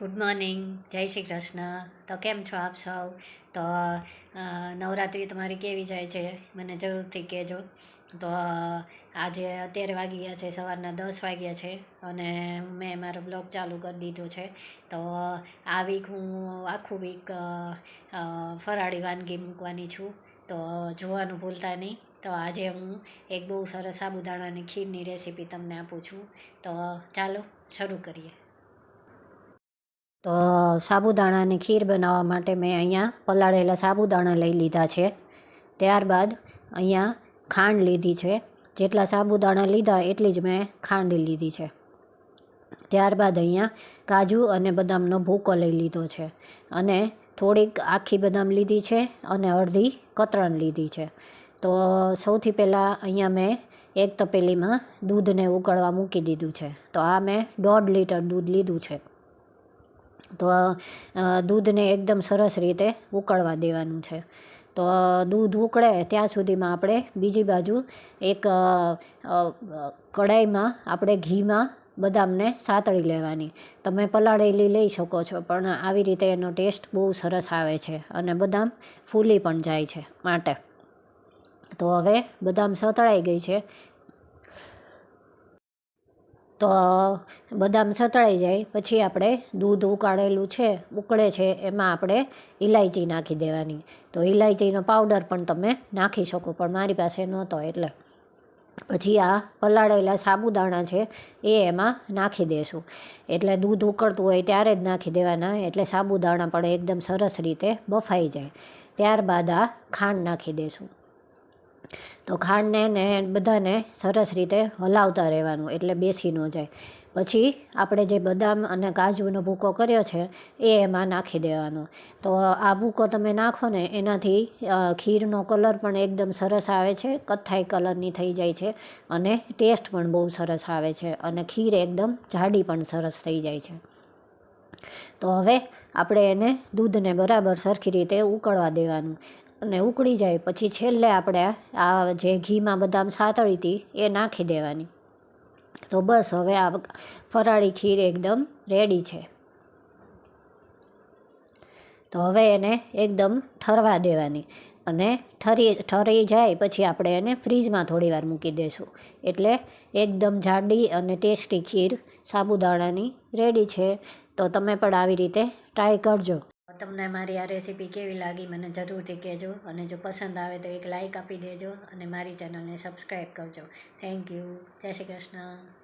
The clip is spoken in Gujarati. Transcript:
ગુડ મોર્નિંગ, જય શ્રી કૃષ્ણ. તો કેમ છો આપ સૌ? તો નવરાત્રિ તમારી કેવી જાય છે મને જરૂરથી કહેજો. તો આજે અત્યારે વાગી ગયા છે સવારના 10 વાગ્યા છે અને મેં મારો બ્લોગ ચાલુ કરી દીધો છે. તો આ વીક હું આખું વીક ફરાળી વાનગી મૂકવાની છું, તો જોવાનું ભૂલતા નહીં. તો આજે હું એક બહુ સરસ સાબુદાણાની ખીરની રેસીપી તમને આપું છું. તો ચાલો શરૂ કરીએ. તો સાબુદાણાની ખીર બનાવવા માટે મેં અહીંયા પલાળેલા સાબુદાણા લઈ લીધા છે. ત્યારબાદ અહીંયા ખાંડ લીધી છે. જેટલા સાબુદાણા લીધા એટલી જ મેં ખાંડ લીધી છે. ત્યારબાદ અહીંયા કાજુ અને બદામનો ભૂકો લઈ લીધો છે અને થોડીક આખી બદામ લીધી છે અને અડધી કતરણ લીધી છે. તો સૌથી પહેલાં અહીંયા મેં એક તપેલીમાં દૂધને ઉકળવા મૂકી દીધું છે. તો આ મેં 1.5 લીટર દૂધ લીધું છે. તો દૂધને એકદમ સરસ રીતે ઉકળવા દેવાનું છે. તો દૂધ ઉકળે ત્યાં સુધીમાં આપણે બીજી બાજુ એક કઢાઈમાં આપણે ઘીમાં બદામને સાતળી લેવાની. તમે પલાળેલી લઈ શકો છો, પણ આવી રીતે એનો ટેસ્ટ બહુ સરસ આવે છે અને બદામ ફૂલી પણ જાય છે માટે. તો હવે બદામ સતળાઈ ગઈ છે. તો બદામ સતળાઈ જાય પછી આપણે દૂધ ઉકાળેલું છે, ઉકળે છે, એમાં આપણે ઇલાયચી નાખી દેવાની. તો ઇલાયચીનો પાવડર પણ તમે નાખી શકો, પણ મારી પાસે નહોતો એટલે પછી આ પલાળેલા સાબુદાણા છે એ એમાં નાખી દેશું. એટલે દૂધ ઉકળતું હોય ત્યારે જ નાખી દેવાના, એટલે સાબુદાણા પણ એકદમ સરસ રીતે બફાઈ જાય. ત્યારબાદ આ ખાંડ નાખી દેશું. તો ખાંડને ને બધાને સરસ રીતે હલાવતા રહેવાનું, એટલે બેસી ન જાય. પછી આપણે જે બદામ અને કાજુનો ભૂકો કર્યો છે એ એમાં નાખી દેવાનો. તો આ ભૂકો તમે નાખો ને એનાથી ખીરનો કલર પણ એકદમ સરસ આવે છે, કથ્થાઈ કલરની થઈ જાય છે અને ટેસ્ટ પણ બહુ સરસ આવે છે અને ખીર એકદમ જાડી પણ સરસ થઈ જાય છે. તો હવે આપણે એને દૂધને બરાબર સરખી રીતે ઉકળવા દેવાનું અને ઉકળી જાય પછી છેલ્લે આપણે આ જે ઘીમાં બદામ સાતળી હતી એ નાખી દેવાની. તો બસ હવે આ ફરાળી ખીર એકદમ રેડી છે. તો હવે એને એકદમ ઠરવા દેવાની અને ઠરી જાય પછી આપણે એને ફ્રીજમાં થોડી વાર મૂકી દઈશું. એટલે એકદમ જાડી અને ટેસ્ટી ખીર સાબુદાણાની રેડી છે. તો તમે પણ આવી રીતે ટ્રાય કરજો. તમને મારી આ રેસીપી કેવી લાગી મને જરૂરથી કહેજો, અને જો પસંદ આવે તો એક લાઇક આપી દેજો અને મારી ચેનલને સબસ્ક્રાઈબ કરજો. Thank you. જય શ્રી કૃષ્ણ.